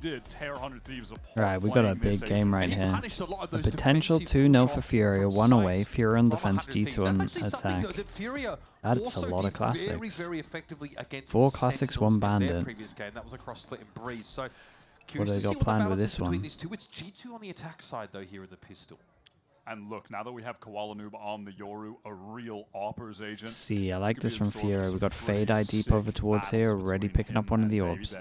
did tear 100 Thieves apart. Right, we got a big game right here. The potential 2-0 for Furia, 1 away. Furia on defense, G2 on attack. That's a lot of classics. 4 classics, 1 bandit. What do they got planned with this one? It's G2 on the attack side though here in the pistol. And look, now that we have Koala Noob on the Yoru, a real Oppers agent. See, I like this from Furia. We got Fade Eye deep over towards here, already picking up one of the orbs.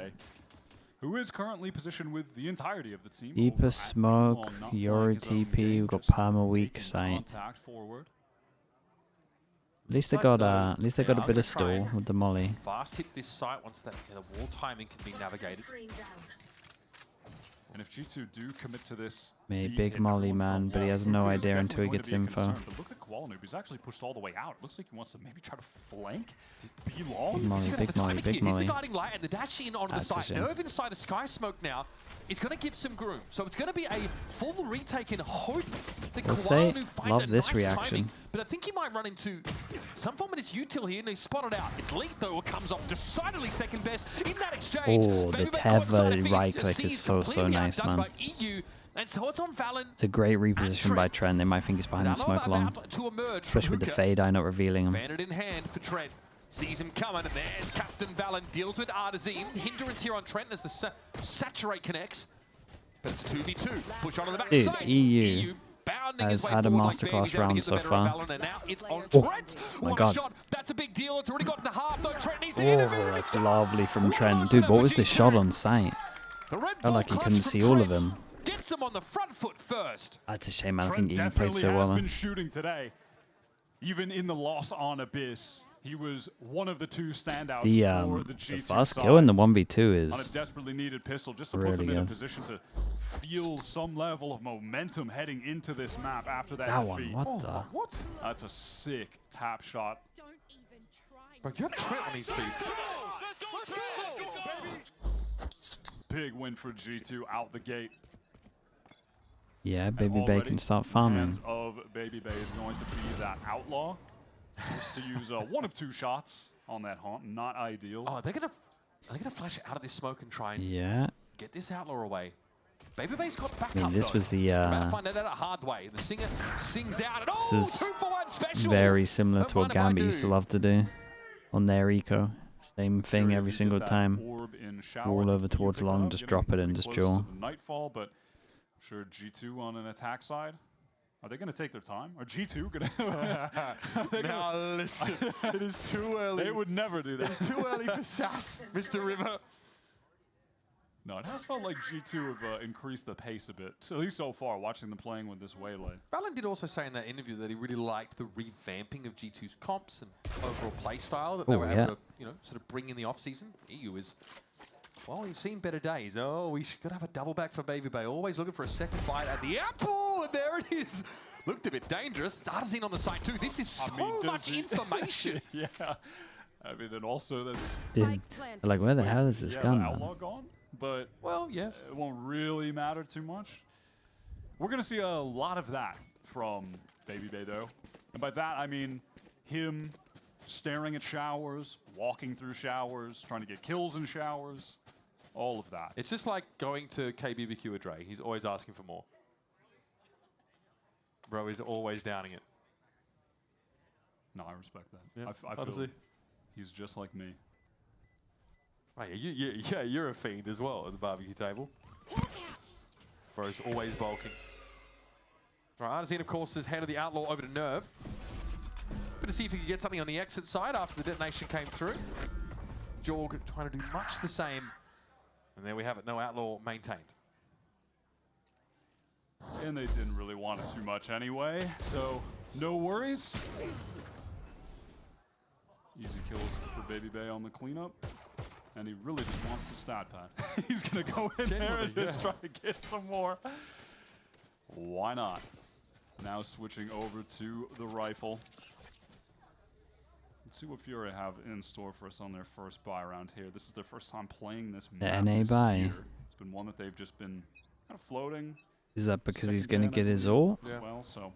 Who is currently positioned with the entirety of the team. Deeper smoke, Yoru TP, we've got Palmer weak sight. At least they got a bit of stall with the molly. Fast hit this site once that the wall timing can be navigated. And if G2 do commit to this, Big molly man, but he has no idea until he gets info. But look at Koala Noob, he's actually pushed all the way out. It looks like he wants to maybe try to flank. Be long. Big molly, big molly, big molly. He's the guiding light and the dash in onto the site. Nerve inside a Sky Smoke now is going to give some groom. So it's going to be a full retake and hope that Koala Noob finds a nice timing. But I think he might run into some form of his util here and he's spotted out. It's Leith though, who comes up decidedly second best in that exchange. Oh, the Tether right click is so nice, man. And so it's on Valen. It's a great reposition by Trent. They might think he's behind the smoke long. Especially with the Fade Eye not revealing him. Bandit in hand for Trent. Sees him coming, and there's Captain Valen. Deals with Artazine. Hindrance here on Trent as the Saturate connects. But it's 2v2. Push onto the back side. Dude, EU has had a masterclass round so far. Oh my god. Shot. That's a big deal. It's already gotten to half, though. Trent needs to that's lovely from Trent. Dude, what was this shot on sight? Felt like he couldn't see all of him. Gets him on the front foot first. That's a shame. I think he played so well. Been shooting today. Even in the loss on Abyss, he was one of the 2 standouts for the G2 the first side. kill in the 1v2 is on a desperately needed pistol, just to really put them in a good. position to feel some level of momentum heading into this map after that defeat. What the? What? That's a sick tap shot. But you have Trent on his feet. Let's go, Big win for G2 out the gate. Yeah, Baby Bay can start farming. Hands of Baby Bay is going to be that outlaw. Just to use 1 of 2 shots on that haunt. Not ideal. Oh, are they gonna flash out of this smoke and try and get this outlaw away? Baby Bay's got back up. This was the about to find out a hard way. The singer sings out, and this is 2-for-1 special. very similar to what Gambit used to love to do on their eco. Same thing every single time. All over towards long, just drop it and just jaw. Nightfall, but I'm sure G2 on an attack side. Are they going to take their time? Are G2 going to... Now listen, it is too early. They would never do that. It's too early for SAS, Mr. River. No, it has felt like G2 have increased the pace a bit, at least so far, watching them playing with this Waylay. Valen did also say in that interview that he really liked the revamping of G2's comps and overall play style that they were able to, sort of bring in the off-season. EU is, well, he's seen better days. Oh, we should have a double back for Baby Bay. Always looking for a second bite at the apple, and there it is. Looked a bit dangerous. It's Artazine on the side too. This is so much information. Yeah. I mean, and also that's... like, where the hell is this gun? Outlaw gone? But well, yes, it won't really matter too much. We're going to see a lot of that from Baby Bay, though. And by that, I mean him staring at showers, walking through showers, trying to get kills in showers, all of that. It's just like going to KBBQ with Dre. He's always asking for more. Bro is always downing it. No, I respect that. Yeah, I feel he's just like me. Oh, yeah, you're a fiend as well at the barbecue table. Bro's always bulking. Right, Artazine, of course, has handed the outlaw over to Nerve. But to see if he can get something on the exit side after the detonation came through. Jorg trying to do much the same. And there we have it, no outlaw maintained. And they didn't really want it too much anyway, so no worries. Easy kills for Baby Bay on the cleanup. And he really just wants to stat pad. He's going to go in there and just try to get some more. Why not? Now switching over to the rifle. Let's see what Furia have in store for us on their first buy round here. This is their first time playing this map. The NA buy. It's been one that they've just been kind of floating. Is that because he's going to get his ult? Yeah. Well, so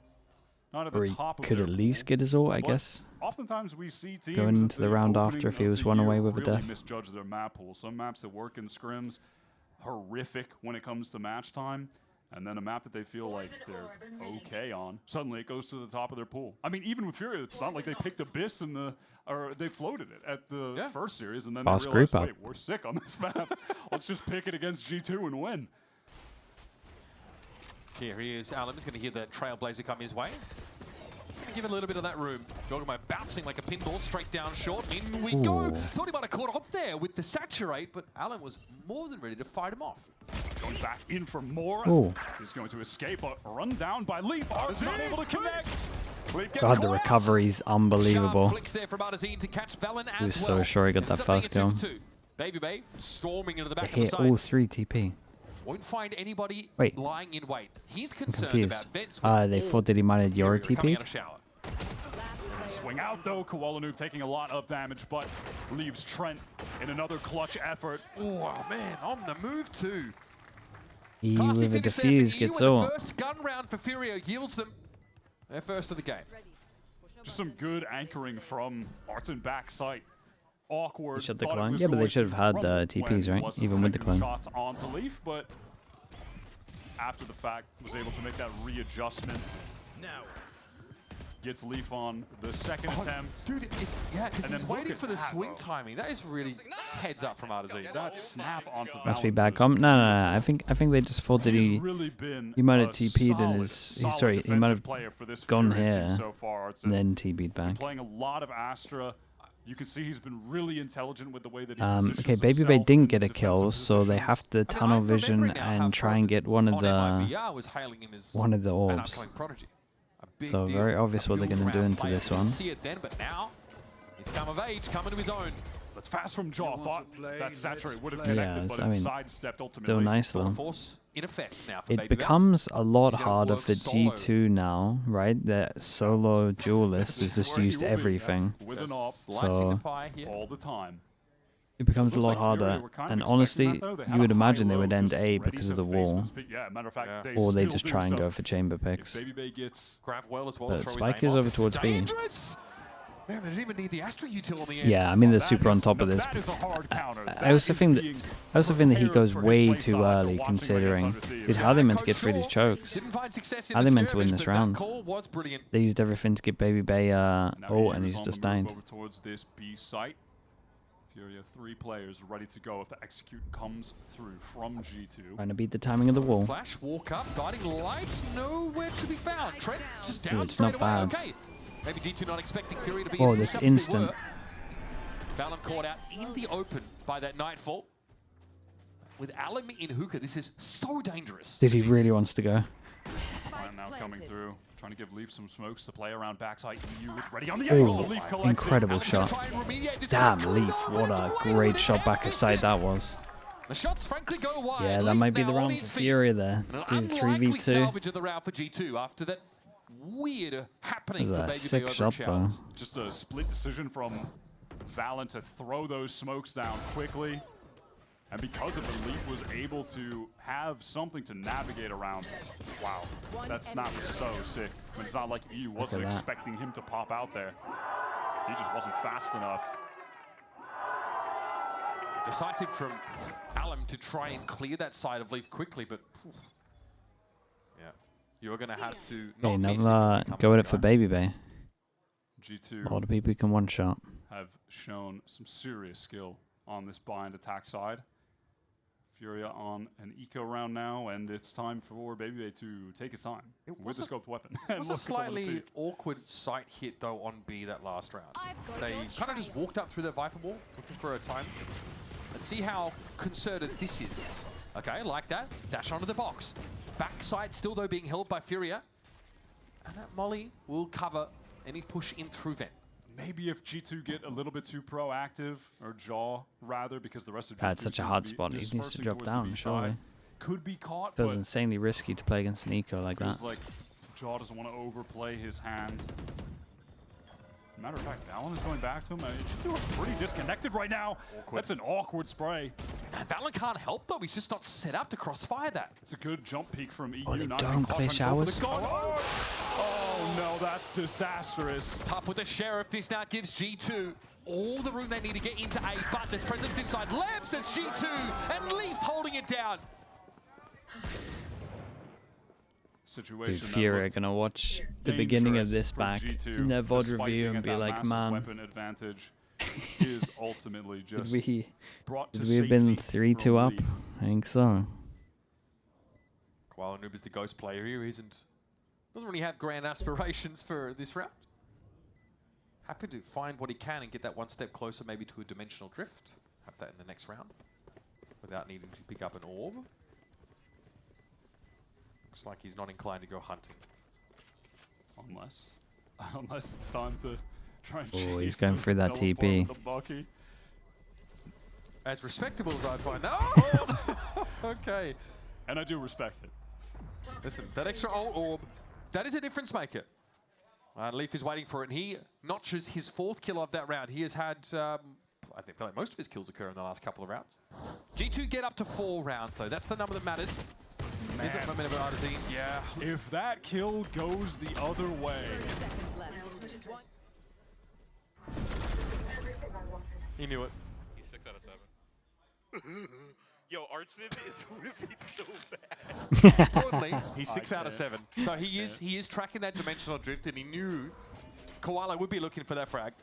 not at or the top he could at least get his ult, I guess. Oftentimes we see teams going into the round after if he was one away with a death. Misjudge their map pool. Some maps that work in scrims horrific when it comes to match time, and then a map that they feel like they're okay on, suddenly it goes to the top of their pool. I mean, even with Furia, it's not like they picked Abyss or they floated it at the first series, and then they realized, wait, we're sick on this map. Let's just pick it against G2 and win. Here he is. Allen is going to hear the Trailblazer come his way. Give it a little bit of that room. Joggermo bouncing like a pinball straight down short. In we go. Thought he might have caught up there with the saturate, but Allen was more than ready to fight him off. Going back in for more. He's going to escape, but run down by Leaf. Is not able to connect. God, the recovery's unbelievable. Flicks there from Artazine to catch Valen as He was so sure he got that first kill. Baby Bay storming into the back They of the hit side. all 3 TP. Won't find anybody lying in wait. He's I'm concerned confused. about vents. They thought that he might have Yori TP. Swing out though, Koala taking a lot of damage, but leaves Trent in another clutch effort. Oh man, on the move too. He with a defuse gets all. The first gun round for Furia yields them their first of the game. Just some good anchoring from Arton backside. Awkward. They shot the clone. Yeah, but they should have had TPs, right? Even with the clone. Shots onto Leaf, but after the fact was able to make that readjustment. Now gets Leaf on the second attempt. Dude, it's because he's waiting for the swing timing. That is really heads up from Artazine. That snap onto Must be bad comp. No. I think they just thought that he might have TP'd in his. Sorry, he might have gone here and then TP'd back. Playing a lot of Astra. You can see he's been really intelligent with the way that he okay, Baby Bay didn't get a kill, so they have to tunnel vision and try and get one of the orbs. So very obvious what they're going to do into this one. See it then, but now he's come of age, coming to his own. That's fast from Jaw. Thought that saturate would have connected, but it sidestepped ultimately. Still nice though. In effect now for it becomes a lot harder for G2 now, right? The solo duelist has just used everything. So all the time. It becomes a lot harder, and honestly, you would imagine they would end A because of the wall, or they just try and go for chamber picks. But Spike is over towards B. Man, they didn't even need the Astra util on the end. Yeah, I mean they're super on top of this. I also think that he goes way too early, considering. Dude, how are they meant to get through these chokes? How are they meant to win this round? They used everything to get Baby Bay ult, and he's just died. Furia, 3 players ready to go if the execute comes through from G2. Trying to beat the timing of the wall. Flash, walk up, guiding light, nowhere to be found. Trent just down it's straight not away. bad. Okay. Maybe G2 not expecting Furia to be as that's instant. Valen caught out in the open by that Nightfall. With Allen in hookah, this is so dangerous. Dude, he really wants to go. And now coming through. Trying to give Leaf some smokes to play around backside. EU is ready on the angle. Leaf collects incredible shot. Damn, Leaf. What a great shot back aside that was. The shots frankly go wide. Yeah, that might be the round for Furia there. Dude, 3v2. Salvage of the round for G2 after that weird happening for Baby sick Bay shot though. Just a split decision from Valen to throw those smokes down quickly. And because of it, Leaf was able to have something to navigate around. Wow, that snap was so sick. I mean, it's not like EU wasn't expecting him to pop out there. He just wasn't fast enough. Decisive from Allen to try and clear that side of Leaf quickly, but yeah, you're going to have to not another go at it for Baby Bay. G2 a lot of people can one shot. Have shown some serious skill on this bind attack side. Furia on an eco round now, and it's time for Baby Bay to take his time with the scoped weapon. It was a slightly awkward sight hit, though, on B that last round. They kind of just walked up through the Viper wall, looking for a time. Let's see how concerted this is. Okay, like that. Dash onto the box. Backside still, though, being held by Furia. And that Molly will cover any push in through vent. Maybe if G2 get a little bit too proactive, or Jaw rather, because the rest of G2 that's such a hard spot. He needs to drop down, surely. Could be caught. Feels insanely risky to play against an eco like that. Feels like Jaw doesn't want to overplay his hand. Matter of fact, Valen is going back to him. G2 are pretty disconnected right now. That's an awkward spray. And Valen can't help, though. He's just not set up to crossfire that. It's a good jump peek from EU. Oh, they don't play showers? Oh, no, that's disastrous. Tough with the Sheriff. This now gives G2 all the room they need to get into A, but there's presence inside. Labs, there's G2, and Leaf holding it down. Dude, Furia gonna watch the beginning of this back in their VOD review and be like, man, advantage is ultimately just did we have been 3-2 up? I think so. KoalaNoob is the ghost player here. Doesn't really have grand aspirations for this round. Happy to find what he can and get that one step closer, maybe to a dimensional drift. Have that in the next round without needing to pick up an orb. Looks like he's not inclined to go hunting. Unless it's time to try and chase. Oh, he's going through that TP. As respectable as I find that. Oh! Okay. And I do respect it. Listen, that extra orb, that is a difference maker. Leaf is waiting for it, and he notches his 4th kill of that round. He has had, I feel like most of his kills occur in the last couple of rounds. G2 get up to 4 rounds, though. That's the number that matters. Man. Is it momentum of Artesine? Yeah. If that kill goes the other way. He knew it. He's 6 out of 7. Yo, Artesine is whiffing so bad. Importantly, he's 6 out of 7. So he is tracking that dimensional drift, and he knew Koala would be looking for that frag.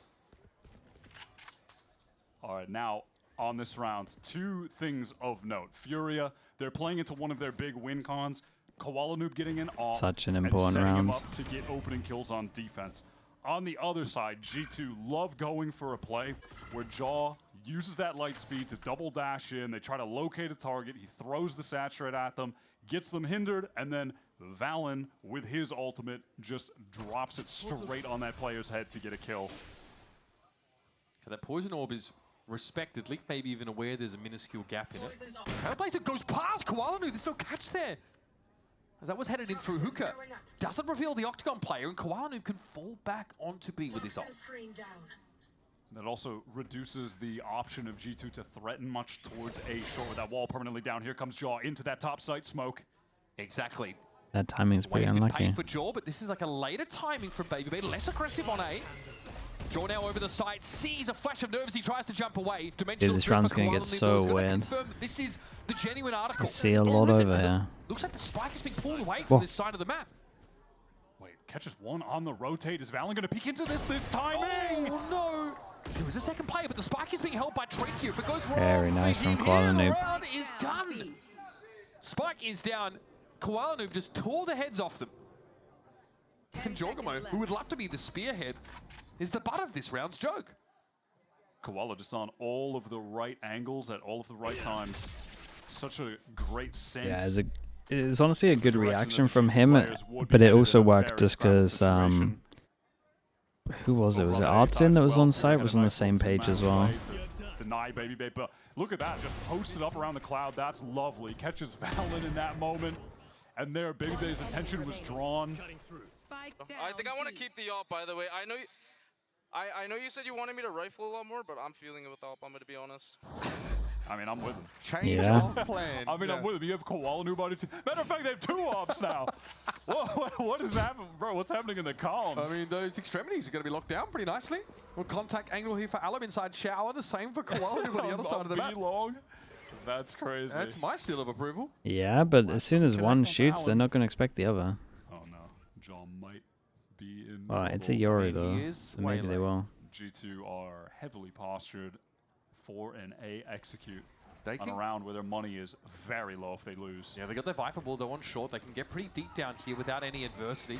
All right, now on this round, 2 things of note. Furia, they're playing into one of their big win cons. KoalaNoob getting an off. Such an important round. Him up to get opening kills on defense. On the other side, G2 love going for a play where Jaw uses that light speed to double dash in. They try to locate a target. He throws the saturate at them, gets them hindered, and then Valen, with his ultimate, just drops it straight on that player's head to get a kill. Okay, that poison orb is respected. Leaf maybe even aware there's a minuscule gap in it. Trailblazer goes past KoalaNoob. There's no catch there. As that was headed in through Hookah. Doesn't reveal the Octagon player, and KoalaNoob can fall back onto B with his ult. That also reduces the option of G2 to threaten much towards A short with that wall permanently down. Here comes Jaw into that top site smoke. Exactly. That timing's pretty unlucky. For Jaw, but this is like a later timing from Baby. Less aggressive on A. Jaw now over the site, sees a flash of nerves, he tries to jump away. Dude, this round's gonna get so weird. This is the genuine article. I see a lot over here. Looks like the spike is being pulled away from this side of the map. Wait, catches one on the rotate. Is Valen gonna peek into this timing? Oh no! There was a second player, but the spike is being held by Trade here. If it goes wrong, very nice from KoalaNoob. Round is done. Spike is down. KoalaNoob just tore the heads off them. And Jorgamo, who would love to be the spearhead, is the butt of this round's joke. Koala just on all of the right angles at all of the right times. Such a great sense. Yeah, it's honestly a good reaction from him, but it also worked just because, who was it? Was it Artsin that was on site? Was on the same page as well. Deny Baby, but look at that, just posted up around the cloud. That's lovely. Catches Valen in that moment, and there Baby Bay's attention was drawn. I think I want to keep the AWP, by the way. I know you said you wanted me to rifle a lot more, but I'm feeling it with AWP, I'm going to be honest. I mean, I'm with him. Change of plan. I mean, I'm with him. You have KoalaNoob on it. Matter of fact, they have 2 AWPs now. What is happening? Bro, what's happening in the columns? I mean, those extremities are going to be locked down pretty nicely. Well, contact angle here for Alum inside shower. The same for KoalaNoob on the other side of the map. Long. That's crazy. That's my seal of approval. Yeah, but as soon as one shoots, they're not going to expect the other. Oh, no. John might be in Well, it's a Yori, though, so maybe they will. G2 are heavily postured for an A execute on a round where their money is very low if they lose. Yeah, they got their Viper Bull, they're on short. They can get pretty deep down here without any adversity.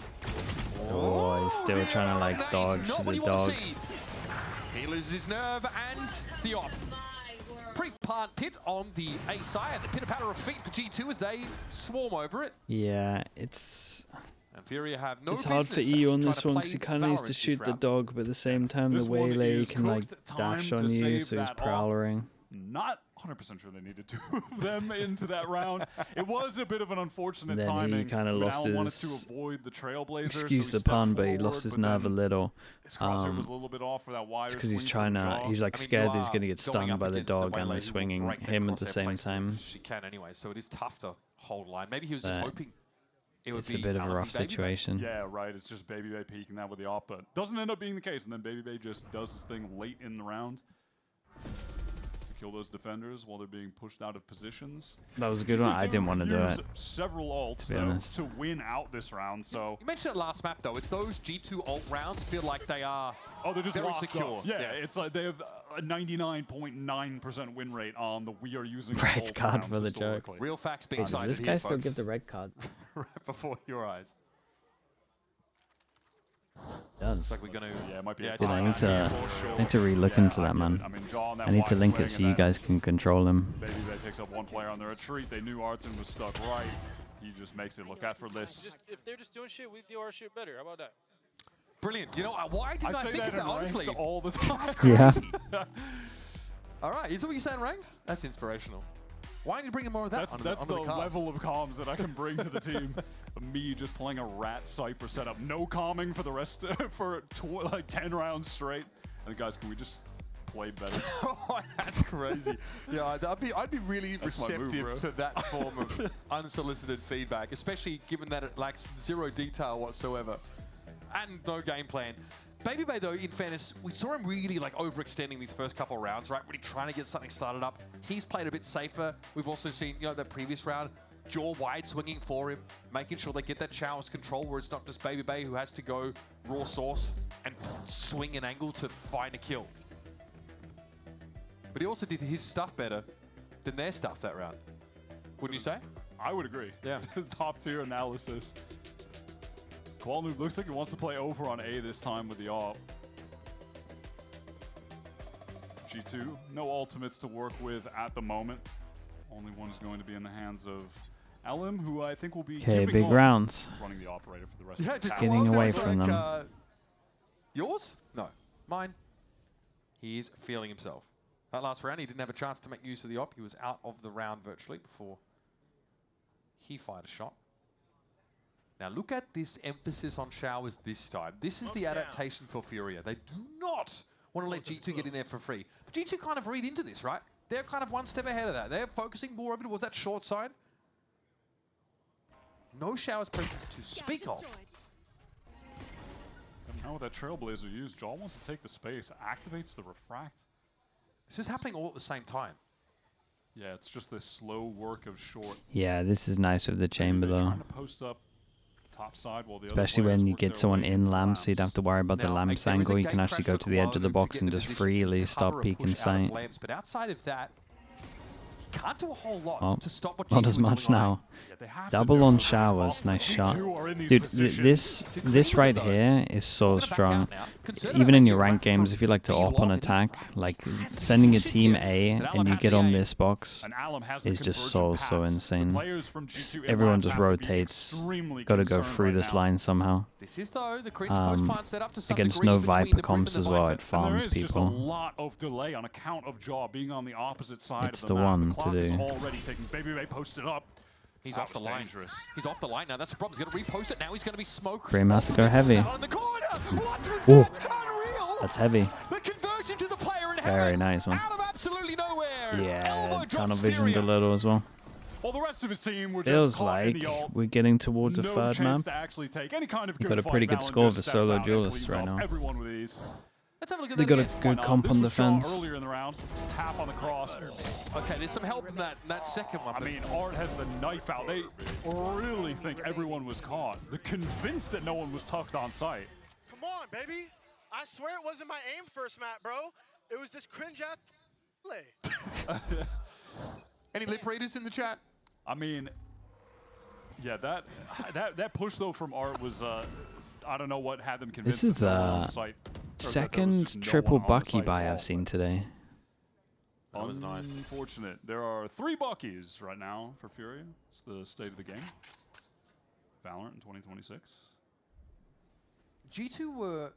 Oh, he's still trying to, like, dodge the dog. He loses his nerve and the op. Pre-plant pit on the A side. The pitter-patter of feet for G2 as they swarm over it. Yeah, it's... And Furia have no it's hard for EU on this one because he kind of needs to shoot the dog, but at the same time the waylay can like dash on you, so he's prowling. Not 100% sure they needed 2 of them into that round. It was a bit of an unfortunate then timing. He kind of lost his... wanted to avoid the Trailblazer, excuse so the pun, but he lost his nerve a little. His crosshair was a little bit off for that wider. It's because he's trying to... He's like scared that he's going to get stunned by the dog and they're swinging him at the same time. She can anyway, so it is tough to hold line. Maybe he was just hoping. It's a bit of a rough situation. Yeah, right. It's just Baby Bay peeking that with the op, but doesn't end up being the case. And then Baby Bay just does his thing late in the round to kill those defenders while they're being pushed out of positions. That was a good one. I didn't want to do it. Several ults though to win out this round. So you mentioned it last map though. It's those G2 ult rounds feel like they are they're just very secure. Yeah, it's like they have a 99.9% win rate on the we are using red card for the joke. Real facts being cited. Does this guy still give the red card? Right before your eyes. Does. It's like we're gonna. Yeah, it might be. Dude, I need to re-look into that, man. I mean, John, I need to link it so you guys can control him. Baby Bay picks up one player on the retreat. They knew Artson was stuck right. He just makes it look effortless. If they're just doing shit, we do our shit better. How about that? Brilliant. You know, why didn't I think of that, honestly? All the time. Yeah. All right, is that what you're saying, ranked? That's inspirational. Why aren't you bringing more of that? That's the level of comms that I can bring to the team. Me just playing a rat Cypher setup, no calming for the rest for like 10 rounds straight. And guys, can we just play better? Oh, that's crazy. Yeah, I'd be really receptive to that form of unsolicited feedback, especially given that it lacks zero detail whatsoever and no game plan. Baby Bay, though, in fairness, we saw him really like overextending these first couple of rounds, right? Really trying to get something started up. He's played a bit safer. We've also seen, you know, the previous round, jaw wide swinging for him, making sure they get that Showers control where it's not just Baby Bay who has to go raw sauce and swing an angle to find a kill. But he also did his stuff better than their stuff that round. Wouldn't you say? I would agree. Yeah. Top tier analysis. Qualnoob looks like he wants to play over on A this time with the AWP. G2, no ultimates to work with at the moment. Only one's going to be in the hands of Elim, who I think will be big rounds. Running the operator for the rest of the just getting away from them. Yours? No. Mine. He's feeling himself. That last round, he didn't have a chance to make use of the op. He was out of the round virtually before he fired a shot. Now look at this emphasis on Showers this time. This is the adaptation for Furia. They do not want to let G2 get in there for free. But G2 kind of read into this, right? They're kind of one step ahead of that. They're focusing more over towards that short side. No Showers presence to speak of. And now with that Trailblazer used, Jaw wants to take the space, activates the refract. This is happening all at the same time. Yeah, it's just this slow work of short. Yeah, this is nice with the chamber though. Trying to post up top side while the especially when you get someone in lamp, so you don't have to worry about the lamps angle. You can actually go to the edge of the box and just freely stop peeking sight. But outside of that, can't do a whole lot to stop what not as much now. Double on Showers, nice shot. Dude, this right here is so strong. Even in your ranked games, if you like to AWP on attack, like sending a team A and you get on this box is just so insane. Everyone just rotates. Gotta go through this line somehow. Against no Viper comps as well, it farms people. Just a lot of delay on account of Jaw being on the opposite side it's of the the map. one The clock to is do. already taking Baby Bay posted up. He's off the line. He's off the line now. That's the problem. He's going to repost it now. He's going to be smoked. Brim has to go heavy. Ooh. That's heavy. The conversion to the player in Very nice, man. Out of absolutely nowhere. Yeah, tunnel visioned a little as well. Well, the rest of his team were Feels just caught in like the ult. we're getting towards a No third chance map. to actually take any kind of good Got a pretty fight. good score Valen for just solo steps out and duelists cleans right up now. Everyone with these. Let's have a look at They that got a again. good comp on This was Shaw defense. earlier in the round. Tap on the cross. Okay, there's some help in that second one. I mean, Art has the knife out. They really think everyone was caught. They're convinced that no one was tucked on sight. Come on, baby. I swear it wasn't my aim first, Matt, bro. It was this cringe-ass play. Any lip readers in the chat? I mean, yeah, that push though from Art was I don't know what had them convinced. This is that no one on the site, second triple Bucky buy I've seen today. That was nice. Unfortunate. There are 3 Buckies right now for Furia. It's the state of the game. Valorant in 2026. G2 were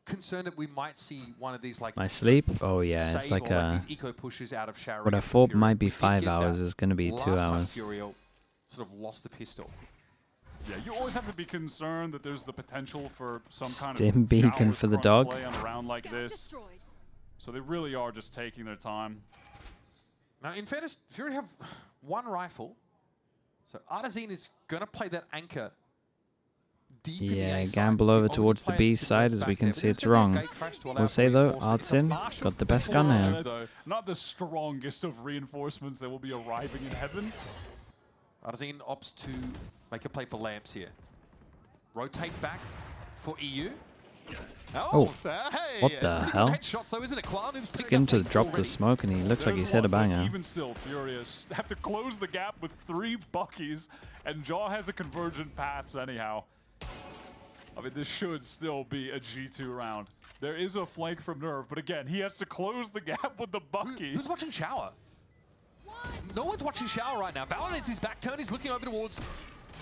concerned that we might see one of these like My sleep? Oh yeah, it's like a... these eco pushes out of shower. What I thought might be 5 hours is going to be 2 hours. Furia sort of lost the pistol. Yeah, you always have to be concerned that there's the potential for some kind Stim of beacon Showers for the crunch dog. play on a round like this. So they really are just taking their time. Now, in fairness, Furia have 1 rifle, So Artazine is going to play that anchor deep in the Yeah, A side. gamble over The only towards the player B that's side as back we there, can but see he's it's gonna be a wrong. gate crash to allow We'll for say though, reinforcement. It's a Artsin Marshall got the best before gun Arno, here. though. Not the strongest of reinforcements that will be arriving in heaven. Artazine opts to make a play for lamps here. Rotate back for EU. Oh, hey, what the hell? Headshots, though, isn't it? Let's get him to drop the smoke, and he looks like he's hit a banger. Even still, Furious have to close the gap with 3 Buckies, and Jaw has a convergent paths anyhow. I mean, this should still be a G2 round. There is a flank from Nerve, but again, he has to close the gap with the Bucky. Who's watching Shower? No one's watching Shower right now. Valorant is his back turn. He's looking over towards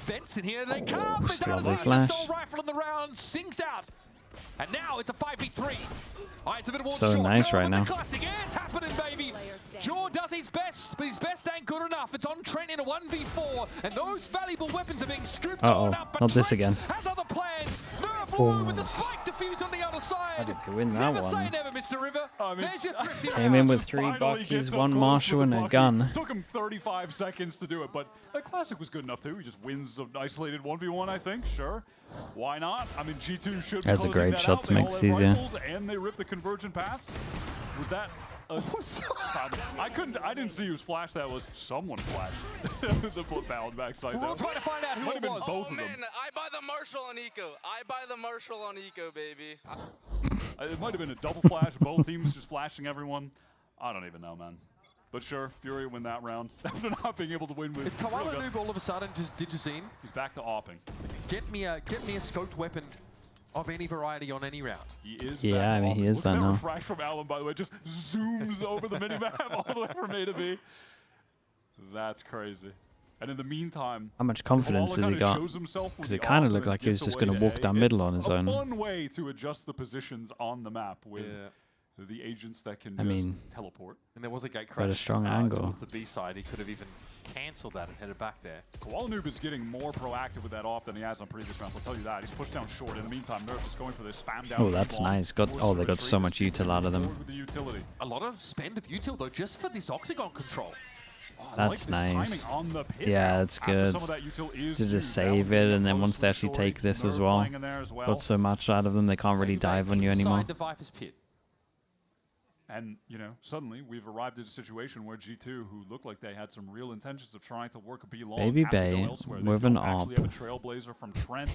Vents, and here they come. Lovely flash. Assault rifle in the round, sings out. And now it's a 5v3. It's a bit of So nice right now. The classic is happening, baby. Jaw does his best, but his best ain't good enough. It's on Trent in a 1v4, and those valuable weapons are being scooped on up. But not this Trent again. has other plans. Nerve low with the spike defused on the other side. How did they win that Never one? say never, Mr. River. I mean, There's your thrifty Came in round. with 3 Finally Buckies, gets up 1 close Marshall, with and the a Bucky. gun. Took him 35 seconds to do it, but the classic was good enough too. He just wins an isolated 1v1, I think. Sure, why not? I mean, G2 should be That's a closing great that shot out. to They make all this have easier. rifles, and they rip the convergent paths. Was that? I didn't see whose flash that was. Someone flashed the foot bound backside. We'll try to find out who Might it have been was. both Oh of them. man, I buy the Marshall on Eco. I buy the Marshall on Eco, baby. It might have been a double flash. Both teams just flashing everyone. I don't even know, man. But sure, Furia win that round after not being able to win with. Is Koala Noob all of a sudden just Digizine? He's back to opping. Get me a scoped weapon of any variety on any round. He is. Yeah, back I mean, to he opping. is Look that at now. refract from Alan, by the way, just zooms over the minimap all the way from A to B. That's crazy. And in the meantime, How much confidence has he got? Because it kind of looked like he was just going to walk down middle on his own. It's a fun way to adjust the positions on the map with the agents that can teleport. And there was a gate crash. Quite a strong angle. Towards the B side. He could have even cancelled that and headed back there. Koala Noob is getting more proactive with that off than he has on previous rounds. I'll tell you that. He's pushed down short. In the meantime, Nerf just going for this spam down. Oh, that's nice. They got so much util out of them. With the utility. A lot of spend of util though, just for this octagon control. That's nice. On the pit Yeah, that's good. some of that util is To just used, that save would be it, a and then once they close actually for take Shorty. this as Nerf well, playing in there as well. got so much out of them, they can't really dive on you anymore. Inside the Viper's pit. And, you know, suddenly we've arrived at a situation where G2, who looked like they had some real intentions of trying to work a B long, Baby have to go Bay elsewhere. They with an don't actually op. have a trailblazer from Trent.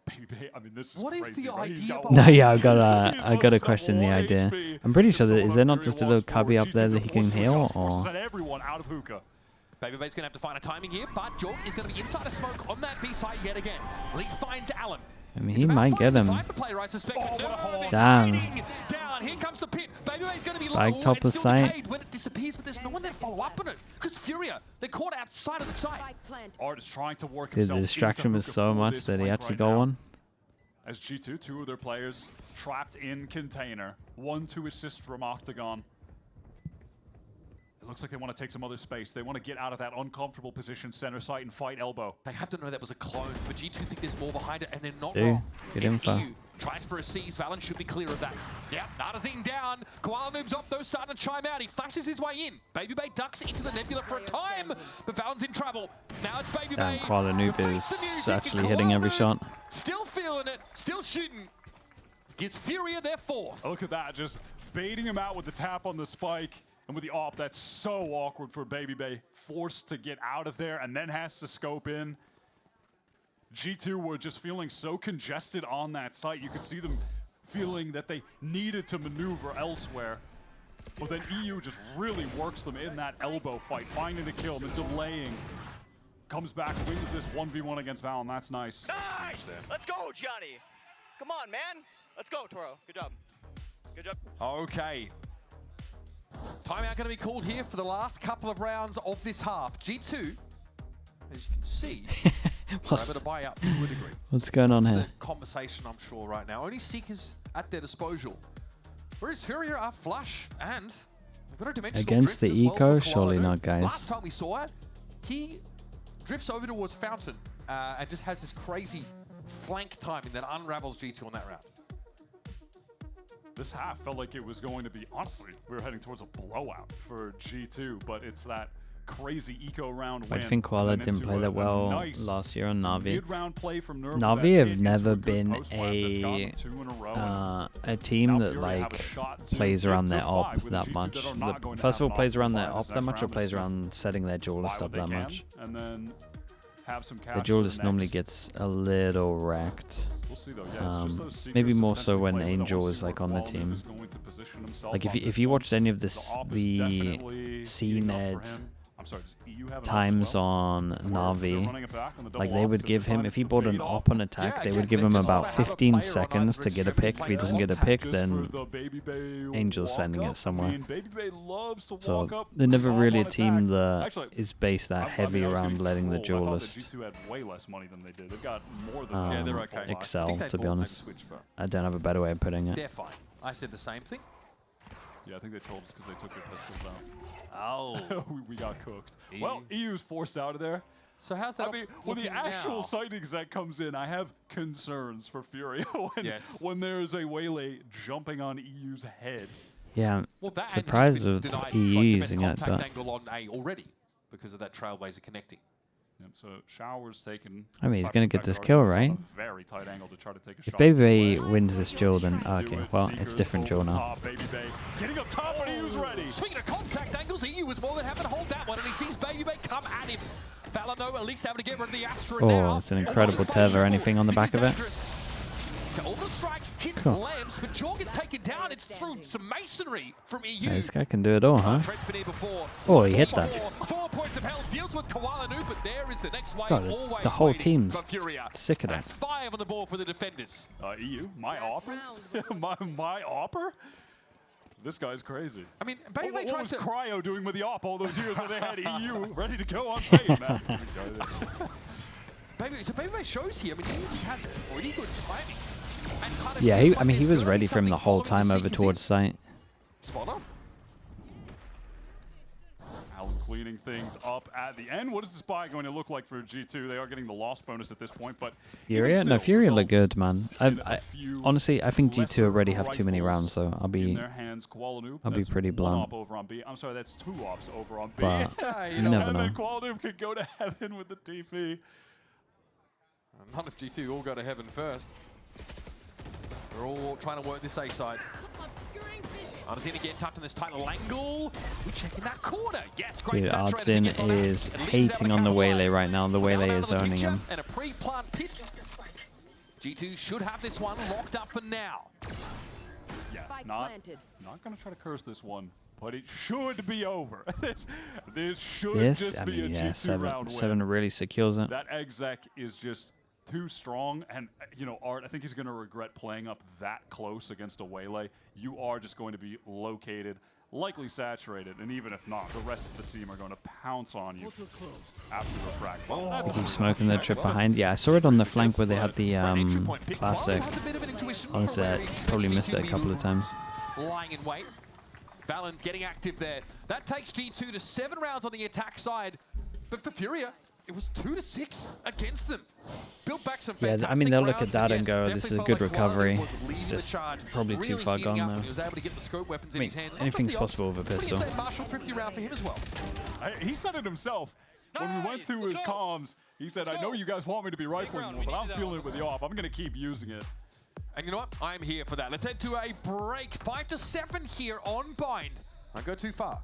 Baby Bay, I mean, this is What is crazy, the right? He's idea got behind No, one- yeah, I he's gotta got question the one idea. HP. I'm pretty sure If that someone is there not Furia just a walks little cubby forward, up there G2 that he can forces heal, forces or everyone out of hookah. Baby Bay's going to have to find a timing here, but Jorg is going to be inside a smoke on that B side yet again. Lee finds Allen. I mean, he might get him. Viper player, I suspect, but Nerve is Damn. raining down. Here comes the pit. Baby Bay's going to be Spike low top and of still sight. decayed when it disappears, but there's no one there to follow up on it. Because Furia, they're caught outside of the site. Art is trying to work the himself distraction into was hookah so for much this that he flank actually right got now. one. As G2, 2 of their players trapped in container. 1 to assist from Octagon. It looks like they want to take some other space. They want to get out of that uncomfortable position, center site, and fight elbow. They have to know that was a clone, but G2 think there's more behind it, and they're not Dude, wrong. good It's info. EU. Tries for a seize. Valen should be clear of that. Yeah, Artazine down. Koala Noob's up, though, starting to chime out. He flashes his way in. Baby Bay ducks into the nebula for a time, but Valen's in trouble. Now it's Baby Damn, Bay. Koala Noob Face the is music, actually and hitting Koala every Noob shot. Still feeling it, still shooting. Gives Furia their 4th. Look at that, just baiting him out with the tap on the spike. And with the op, that's so awkward for Baby Bay. Forced to get out of there and then has to scope in. G2 were just feeling so congested on that site. You could see them feeling that they needed to maneuver elsewhere. But then EU just really works them in that elbow fight, finding the kill and then delaying. Comes back, wins this 1v1 against Valen. That's nice. Nice! Let's go, Johnny. Come on, man. Let's go, Toro. Good job. Good job. Okay. Timeout going to be called here for the last couple of rounds of this half. G2, as you can see, are able to buy up to a degree. What's going on That's here? the conversation, I'm sure, right now. Only Seekers at their disposal. Whereas Furia are flush, and they've got a dimensional Against drift the as well eco? for Surely Koala. not, guys. Last time we saw it, he drifts over towards Fountain and just has this crazy flank timing that unravels G2 on that round. This half felt like it was going to be, honestly, we were heading towards a blowout for G2, but it's that crazy eco round win. I think Koala and then didn't into play that well nice last year on Navi. mid-round play from Nerve Navi that have made never into good been post-round that's gotten them 2 in a row, a team now that Furia have like a shot to plays get around to their 5 op with a that G2 much. that are not going to First of have all, plays an around their option op this that much, or round. plays It's around setting their duelist buy up what they that can, much. and then have some cash The for duelist normally next. gets a little wrecked. We'll see though. Yeah, it's just those secrets Maybe to more so potentially when play with. I Angel wanna is see like where on the Quality team. is going to position himself Like on if this you one. watched any of The this, op is the definitely heating up CNED for him. I'm sorry, does EU have an op as times well? on They're Navi, running it back on the double like they op. would At give this him, time, if it's he the bought an bait op on attack, they would give him about 15 seconds to get a pick. If he doesn't get a pick, Just then for the Baby Bay Angel's walk sending up. it somewhere. I mean, Baby Bay loves to So walk up. they're never all really a on team attack. that Actually, is based that I heavy mean, I was around getting letting the trolled. duelist I thought that G2 had way less money than they did. They've got more than that. Yeah, they're okay. excel, to be honest. I don't have a better way of putting it. They're fine. I said the same thing. Yeah, I think they trolled us because they took their pistols out. Oh. we got cooked. Well, EU's forced out of there. So how's that? I mean, when the actual now? sight exec comes in, I have concerns for Furia when there's a Waylay jumping on EU's head. Yeah, Well, that surprised and of he's been denied, EU like, the using it, best contact but angle on A already because of that Trailblazer connecting. Yep, so Shower's taken. I mean, he's Cyber going to get Attack this Arsenal's kill, on right? a very tight angle to try to take a If shot. Baby Bay wins this duel, then okay, well, it's Seekers different over duel the now. top, Baby Bay getting up top, but EU's ready. Speaking of contact angles, EU was more than happy to hold that one, and he sees Baby Bay come at him. Valano at least able to get rid of the Astra now. Oh, it's an incredible Tev or anything on the back of it. Over strike, hits Cool. Lambs, but Jorg is taken down. It's through some masonry from EU. Yeah, this guy can do it all, huh? Trent's been here before. Oh, he hit that. 4 points of hell, deals with Koala Nu, but there is the next wave. God, Always the whole waiting team's for Furia. sick of that. That's 5 on the board for the defenders. EU, my offer? my offer? This guy's crazy. I mean, Baby Bay What tries was to... Cryo doing with the op all those years when they had EU ready to go on fame, man? So Baby Bay shows here. I mean, he just has pretty good timing. And kind of Yeah, feels I mean, he there's was gonna be ready for him the something whole following time the over sequence towards site. Spotter. Alan cleaning things up at the end. What is this buy going to look like for G2? They are getting the loss bonus at this point, but Furia? No, Furia look good, man. Honestly, I think G2 already have too many rounds, so I'll be pretty blunt. Over on B. I'm sorry, that's 2 ops over on B. But you never and know. then Quality could go to heaven with the TP. None of G2 all go to heaven first. They're all trying to work this A side. Ardzin again tucked in this tight angle. We're checking that corner. Yes, great. Dude, Ardzin is hating on the Waylay right now. The Waylay is owning him. And a pre-plant pit. G2 should have this one locked up for now. Yeah, not going to try to curse this one, but it should be over. this should just be a G2 round win. 7 really secures it. That exec is just too strong, and you know, Art, I think he's going to regret playing up that close against a Waylay. You are just going to be located, likely saturated, and even if not, the rest of the team are going to pounce on you after the frag. Well, that's Keep smoking the trip behind. Yeah, I saw it on the flank where they had the classic. Honestly, I probably missed it a couple of times. Lying in wait. Valen's getting active there. That takes G2 to 7 rounds on the attack side, but for Furia, it was 2-6 against them. Built back some fantastic I mean, they'll look at rounds, that and and go, yes, this is a definitely good felt like Koala recovery. was leading It's the just charge, probably too really far heating gone up, and though. he was able to get the scope weapons I in mean, his hands. anything's Not just the possible with a ops, pistol. but it's a Marshall 50 round for him as well. He said it himself. When we went to his comms, he said, I know you guys want me to be rifling more, but I'm feeling it with the op. I'm going to keep using it. And you know what? I'm here for that. Let's head to a break. 5-7 here on Bind. Don't go too far.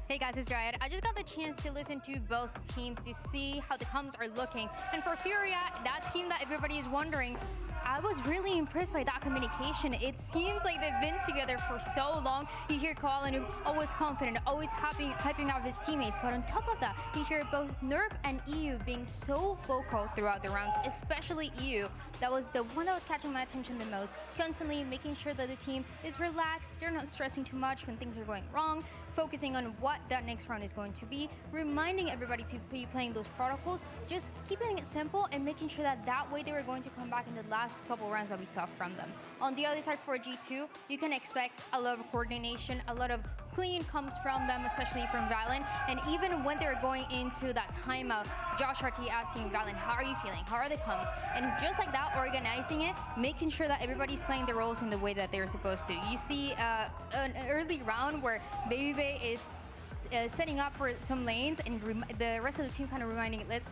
Hey guys, it's Dryad. I just got the chance to listen to both teams to see how the comms are looking. And for Furia, that team that everybody is wondering, I was really impressed by that communication. It seems like they've been together for so long. You hear Koala always confident, always hyping up his teammates. But on top of that, you hear both Nerf and EU being so vocal throughout the rounds, especially EU. That was the one that was catching my attention the most. Constantly making sure that the team is relaxed, they're not stressing too much when things are going wrong, focusing on what that next round is going to be, reminding everybody to be playing those protocols, just keeping it simple and making sure that that way they were going to come back in the last couple rounds that we saw from them. On the other side for G2, you can expect a lot of coordination, a lot of clean comes from them, especially from Valen. And even when they're going into that timeout, Josh RT asking Valen, how are you feeling? How are the comps? And just like that, organizing it, making sure that everybody's playing the roles in the way that they're supposed to. You see an early round where BabyBay is setting up for some lanes, and the rest of the team kind of reminding, let's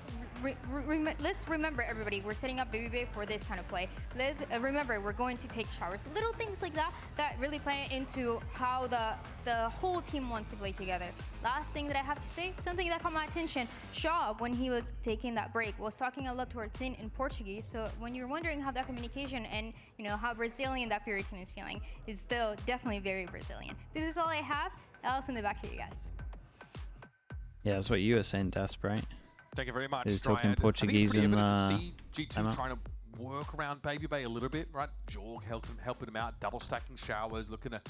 remember, everybody, we're setting up BabyBay for this kind of play. Let's remember, we're going to take showers. Little things like that that really play into how the whole team wants to play together. Last thing that I have to say, something that caught my attention, Shaw, when he was taking that break, was talking a lot to Artzin in Portuguese. So when you're wondering how that communication and how Brazilian that Fury team is feeling, is still definitely very Brazilian. This is all I have. I'll send it back to you guys. Yeah, that's what you were saying, Dasp, right? Thank you very much. He's talking Portuguese in see G2 trying to work around BabyBay a little bit, right? Jorg helping him out, double stacking showers, looking to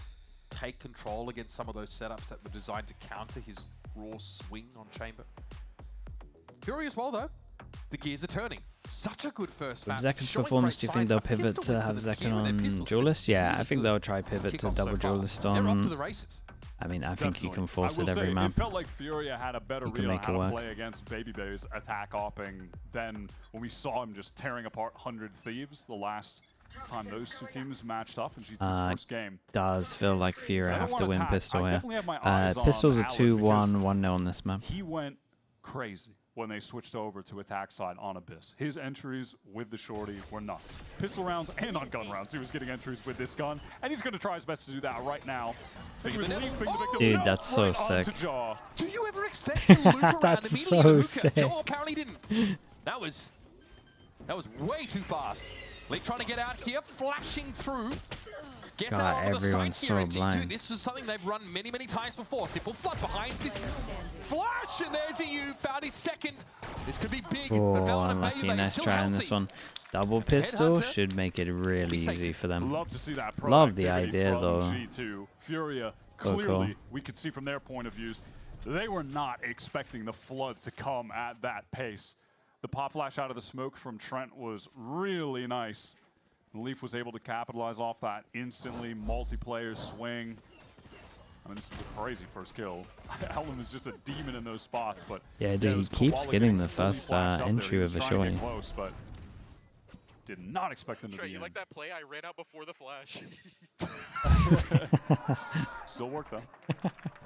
take control against some of those setups that were designed to counter his raw swing on Chamber. Fury as well, though. The gears are turning. Such a good first map. Zekken's performance, do you think they'll pivot to have Zekken on Duelist? Yeah, I think they'll try pivot to double Duelist on... They're off to the races. I mean, I think you can force it every map. It felt like Furia had a better read on how to play against BabyBay's attack opping than when we saw him just tearing apart 100 Thieves the last time those two teams matched up in G2's first game. Does feel like Furia have to win Pistol here. Pistol's a 2-1, 1-0 on this map. He went crazy when they switched over to attack side on Abyss. His entries with the shorty were nuts. Pistol rounds and on gun rounds. He was getting entries with this gun, and he's going to try his best to do that right now. Dude, that's so sick. Do you ever expect to loop around that's immediately? So sick. Jaw apparently didn't. That was way too fast. Leap trying to get out here, flashing through. Gets out on the side here in G2. This was something they've run many, many times before. Simple flood behind this flash, and there's EU found his second. This could be big. Unlucky. Nice try on this one. Double pistol should make it really easy for them. Love to see that. Love the idea though. G2. Furia, clearly, we could see from their point of views, they were not expecting the flood to come at that pace. The pop flash out of the smoke from Trent was really nice. Leaf was able to capitalize off that instantly. Multiplayer swing. I mean, this was a crazy first kill. Ellen is just a demon in those spots, but yeah, dude, he keeps getting the first entry of the shorty. Close, but did not expect them to be you like that play? I ran out before the flash. Still worked though.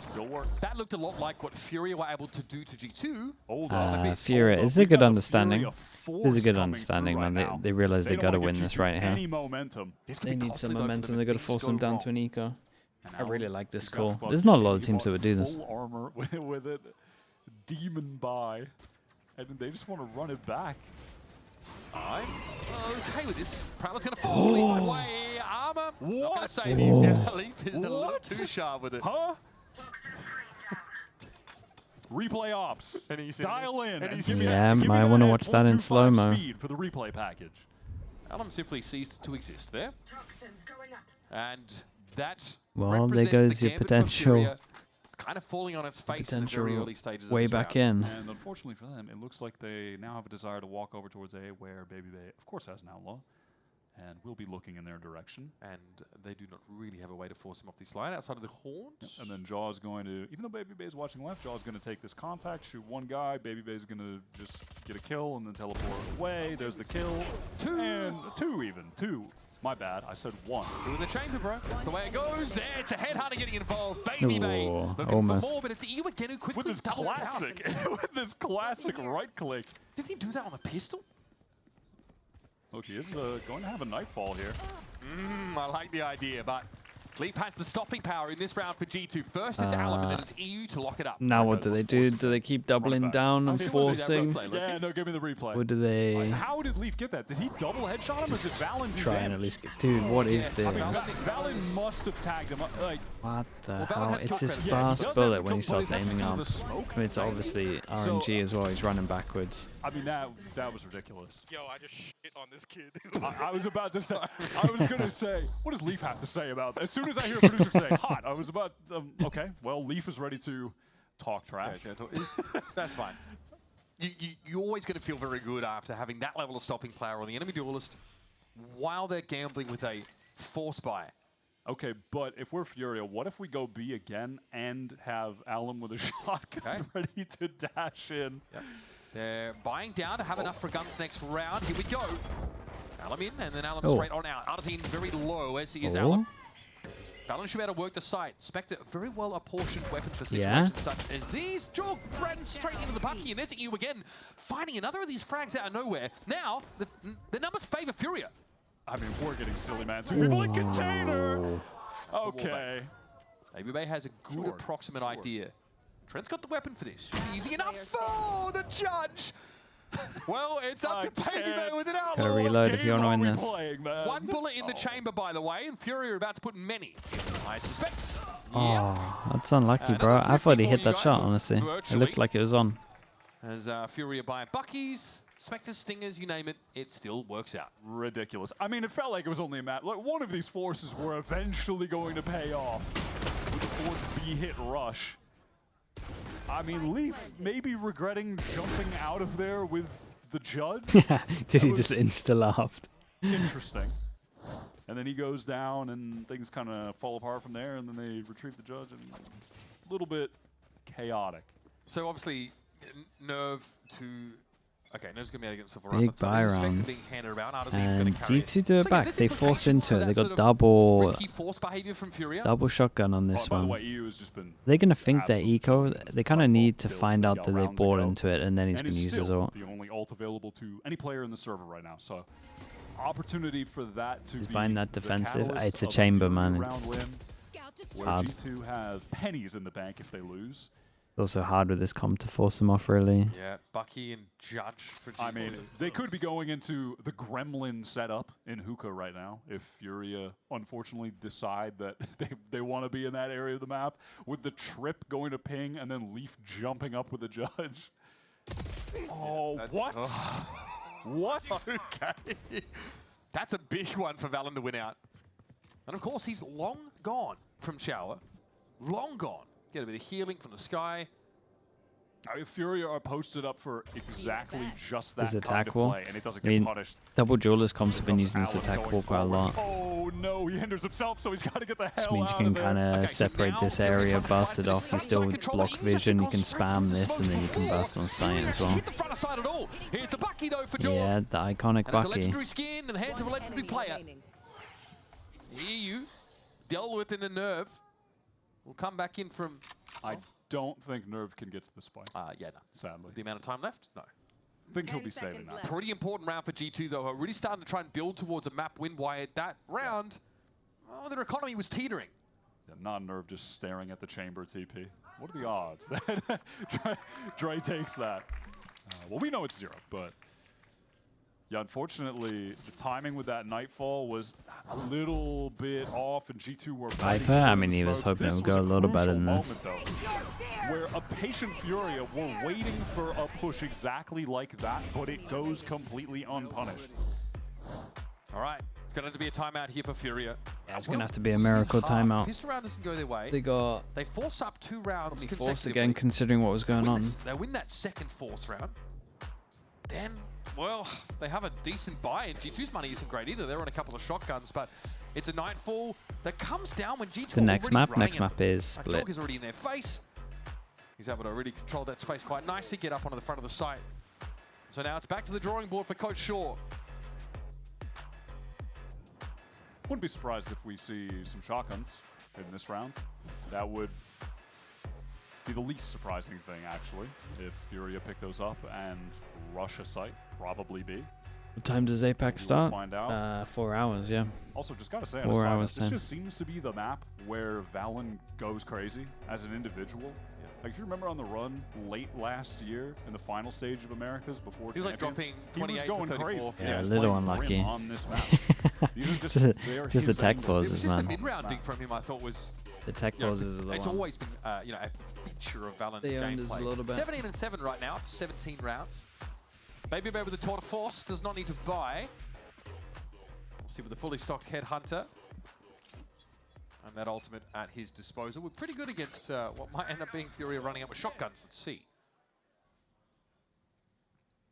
Still worked. That looked a lot like what Furia were able to do to G2. Furia is a good understanding. This is a good understanding, man. They realize they gotta win this right here. They need some momentum. They gotta force them down to an eco. I really like this call. There's not a lot of teams that would do this. Full armor with it, demon by, and they just want to run it back. I'm okay with this. Prowler's going to fall away. Armor. What? Leaf is a little too sharp with it. Huh? Replay ops. Dial in. Yeah, I want to watch that in slow-mo. For the replay package. Alum simply ceased to exist there. And that well, there goes your potential. Kind of falling on its face in the very early stages way of this back round. in. And unfortunately for them, it looks like they now have a desire to walk over towards A, where BabyBay, of course, has an outlaw, and will be looking in their direction. And they do not really have a way to force him off this line outside of the haunt. And then Jaw's going to, even though BabyBay is watching left, Jaw's going to take this contact, shoot one guy. BabyBay's going to just get a kill and then teleport away. There's the kill. Two. My bad, I said one. Two in the chamber, bro. That's the way it goes. There's the headhunter getting involved. BabyBay looking almost. for more, but it's EU again who quickly with this classic right click. Did he do that on the pistol? Look, he is going to have a nightfall here. I like the idea, but Leap has the stopping power in this round for G2. First it's Alum, and then it's EU to lock it up. Now what do they do? Do they keep doubling down and forcing? Yeah, no, give me the replay. Or do they... How did Leaf get that? Did he double headshot him, or did Valen do try and at least get... Dude, what is this? I mean, Valen must have tagged him. Like, what the hell? It's his fast bullet when he starts aiming up. It's obviously RNG as well. He's running backwards. I mean, that was ridiculous. Yo, I just shit on this kid. I was about to say, I was going to say, what does Leaf have to say about that? As soon as I hear a producer say hot, I was about, okay, well, Leaf is ready to talk trash. That's fine. You're always going to feel very good after having that level of stopping power on the enemy duelist while they're gambling with a force buy. Okay, but if we're Furia, what if we go B again and have Alum with a shotgun ready to dash in? Yep. They're buying down to have enough for guns next round. Here we go. Alum in, and then Alum straight on out. Arzine very low as he is Alum. Valorant should be able to work the site. Spectre, a very well apportioned weapon for situations such as these. Jog ran straight into the bucky, and there's you again, finding another of these frags out of nowhere. Now, the numbers favor Furia. I mean, we're getting silly, man. 2 people in container. Okay. Baby Bay has a good approximate idea. Trent's got the weapon for this. Should be easy enough for the judge. Well, it's up to Baby Bay with an outlaw. Gotta reload if you want to win this. One bullet in the chamber, by the way, and Fury are about to put many. I suspect. Oh, that's unlucky, bro. I thought he hit that shot, honestly. It looked like it was on. As Fury are buying buckies, Spectres, Stingers, you name it, it still works out. Ridiculous. I mean, it felt like it was only a match. Like, one of these forces were eventually going to pay off with the force B-hit rush. I mean, Leaf maybe regretting jumping out of there with the judge. Did he just insta-laughed? Interesting. And then he goes down and things kind of fall apart from there, and then they retrieve the judge, and a little bit chaotic. So obviously, Nerve to... Okay, Nerve's going to be able to get himself around. Big buy rounds. And G2 do it back. They force into it. They got double shotgun on this one. They're going to think they're eco. They kind of need to find out that they bought into it, and then he's going to use his ult. The only ult available to any player in the server right now. So, opportunity for that to He's be buying that defensive. It's a chamber, man. It's hard. G2 have pennies in the bank if they lose. It's also hard with this comp to force him off, really. Yeah, Bucky and Judge for G2. I mean, they could be going into the Gremlin setup in Hookah right now if Furia unfortunately decide that they want to be in that area of the map, with the trip going to ping and then Leaf jumping up with the judge. Oh, what? What? Okay. That's a big one for Valen to win out. And of course, he's long gone from Shower. Long gone. Get a bit of healing from the sky. Furia are posted up for exactly just that attack kind of wall. play, and it doesn't get punished. Double Jewelers comps have been using this attack wall quite a lot. Oh no, he hinders himself, so he's got to get the hell Which means out you of can there. kind of separate this area, burst it off. You still block vision, you can spam this, and then you can burst on sight as well. Yeah, the iconic Bucky. Legendary skin in the hands of a legendary player. EU dealt with in the Nerve. We'll come back in from... I don't think Nerve can get to the spike. Yeah, no. Sadly. With the amount of time left? No. I think he'll be saving that. Pretty important round for G2, though. Really starting to try and build towards a map win. Why that round, oh, their economy was teetering. Yeah, not Nerve just staring at the chamber TP. What are the odds that Dre takes that? Well, we know it's 0, but... Yeah, unfortunately, the timing with that Nightfall was a little bit off, and G2 were... Viper? I mean, he was hoping it would go a little better than this. Though, where a patient Furia were waiting for a push exactly like that, but it goes completely unpunished. All right, it's going to have to be a timeout here for Furia. Yeah, it's going to have to be a miracle timeout. Pistol round doesn't go their way. They force up 2 rounds consecutively. Force again, considering what was going on. They win that second force round. Then... Well, they have a decent buy, and G2's money isn't great either. They're on a couple of shotguns, but it's a Nightfall that comes down when G2 the next map is split. Dog is already in their face. He's able to really control that space quite nicely, get up onto the front of the site. So now it's back to the drawing board for Coach Shaw. Wouldn't be surprised if we see some shotguns in this round. That would be the least surprising thing, actually, if Furia pick those up and rush a site. Probably be. What time does Apex start? Find out. 4 hours, yeah. Also, just gotta say, 4 hours. This just seems to be the map where Valen goes crazy as an individual. Yeah. Like, if you remember on the run late last year in the final stage of Americas before he was like dropping 28 he was going crazy. Yeah, a little unlucky. On this map. just the tech pauses, man. The mid-round thing from him, I thought was. The tech pauses are the It's one. always been, a feature of Valen's gameplay. A little bit. 17 and 7 right now. It's 17 rounds. Baby Bear with the Tour de Force does not need to buy. We'll see with the fully stocked Headhunter. And that ultimate at his disposal. We're pretty good against what might end up being Furia running up with shotguns. Let's see.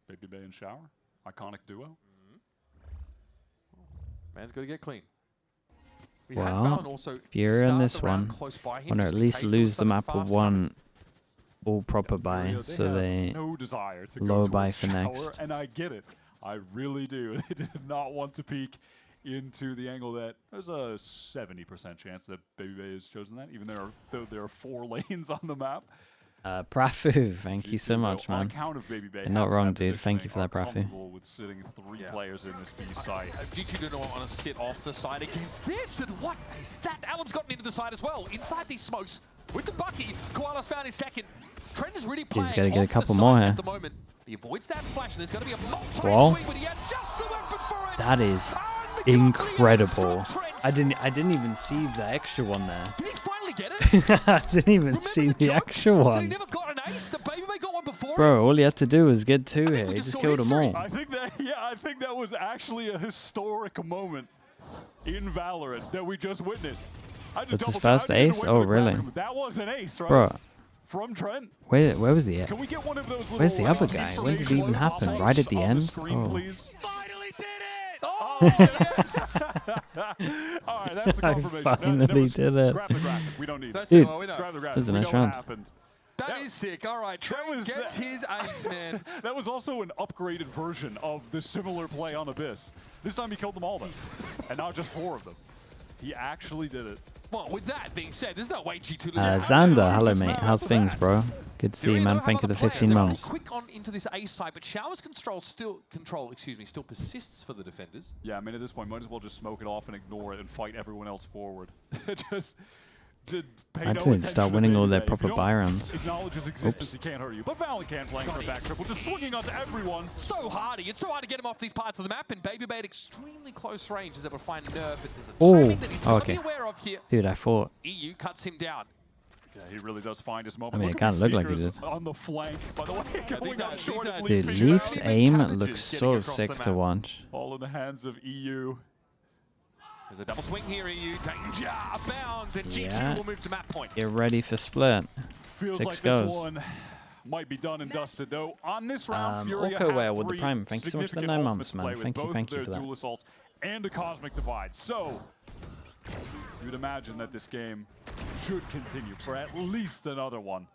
Baby Bay and Shower. Iconic duo. Man's got to get clean. Well, Furia on this one want to at least lose the map with one all proper buy, so they no desire to low go buy a for shower, next. and I get it. I really do. They did not want to peek into the angle that there's a 70% chance that Baby Bay has chosen that, even though there are 4 lanes on the map. Prafu, thank you so much, man. You're not wrong, dude. Thank you for that, Prafu. With sitting 3 players in this B site. G2 do not want to sit off the side against this, and what is that? Alan's gotten into the side as well. Inside these smokes with the Bucky. Koala's found his second. Trent is really playing. He's got to get a couple off the more side here. At the moment. He avoids that flash, and there's going to be a Wall. swing, but he had just the weapon for it. That is incredible. I didn't even see the extra one there. Did he finally get it? I didn't even see the extra He one. never got an ace. The Baby Bay got one before. Bro, all he had to do was get 2 here. He just killed them all. I think that was actually a historic moment in Valorant that we just witnessed. That's his first ace? Oh, really? That was an ace, right? Bro. From Trent. Where was he at? Can we get one of those Where's the other guy? When did it even happen? Right at the end? Please? Finally did it! Oh, yes! All right, that's the confirmation. I finally did it. Scrap the graphic. We don't need it. Dude, Scrap the graphic. That's a We nice know what round. happened. That is sick. All right, Trent gets his ace, man. That was also an upgraded version of the similar play on Abyss. This time he killed them all, though. And not just 4 of them. He actually did it. Well, with that being said, there's no way G2 Xander, hello mate. How's things, bro? Good to see you, man. Thank you for the 15 months. Quick on into this ace side, but Shower's control still persists for the defenders. Yeah, I mean, at this point, might as well just smoke it off and ignore it and fight everyone else forward. I didn't start winning all their proper buy rounds. Acknowledge his existence, he can't hurt you. But Valorant can't playing for a back triple, just swinging onto everyone. So hardy. It's so hard to get him off these parts of the map, and Baby Bay at extremely close range is able to find Nerve, but there's a timing that he's got to be aware of here. Dude, I thought. EU cuts him down. Yeah, he really does find his moment. I mean, it can't look like he did. On the flank, by the way, going out short as Dude, Leaf's aim looks so sick to watch. All in the hands of EU. There's a double swing here, EU. Danger abounds, and G2 will move to map point. Get ready for split. Feels 6 like goes. This one might be done and dusted, though. On this round, Furia Orko Whale have with the 3 Prime. Thank you so much for the 9 months, man. Thank you for that. Dual assaults and a cosmic divide. So, you'd imagine that this game should continue for at least another one.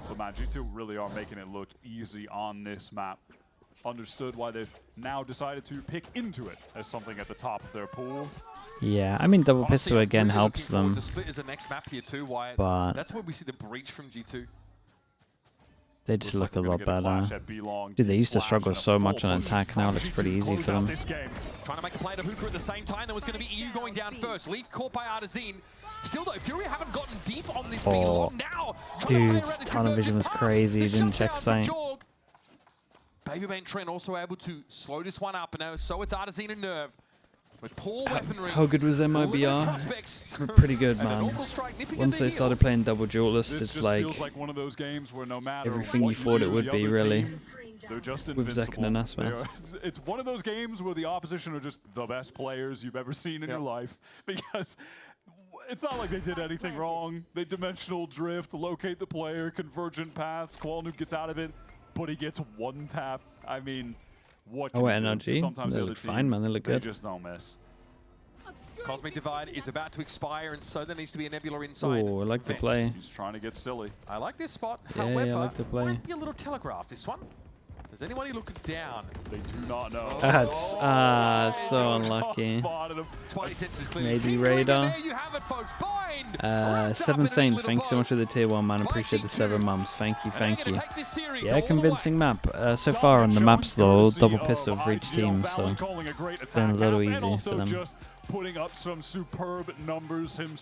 But man, G2 really are making it look easy on this map. Understood why they've now decided to pick into it as something at the top of their pool. Yeah, I mean, double pistol again helps them. To split is the next map here too, Wyatt. But that's where we see the breach from G2. They just look a lot better. Dude, they used to struggle so much on attack. Now it looks pretty easy for them. Trying to make a play to Hooker at the same time. There was going to be EU going down first. Leaf caught by Artazine. Still though, Furia haven't gotten deep on this B-Lord now. Dude, tunnel vision was crazy. Didn't check sight. Baby Bay and Trent also able to slow this one up now. So it's Artazine and Nerve. With poor weaponry. How good was MIBR? Pretty good, man. Once they started playing double duelists, it's like one of those games where no matter everything you thought it would be, really. They're just with Zekken and Asmas. It's one of those games where the opposition are just the best players you've ever seen in your life. Because it's not like they did anything wrong. They dimensional drift, locate the player, convergent paths, Qualnoob gets out of it, but he gets one tapped. I mean, what can NRG? Sometimes they the look other fine, man. They look good. They just don't miss. Cosmic Divide is about to expire, and so there needs to be a Nebula inside. Oh, I like the play. He's trying to get silly. I like this spot. Yeah, However, I like the play. Might be a little telegraph, this one. Does anybody look down? They do not know. That's so unlucky. 20 senses clear. Maybe Radar. There you have it, folks. Bind! 7 Saints, thank you so much for the tier 1, man. Appreciate the 7 months. Thank you, thank you. Yeah, convincing map. So far on the maps, though, double pistol for each team, so it's been a little easy for them. Putting up some superb numbers himself.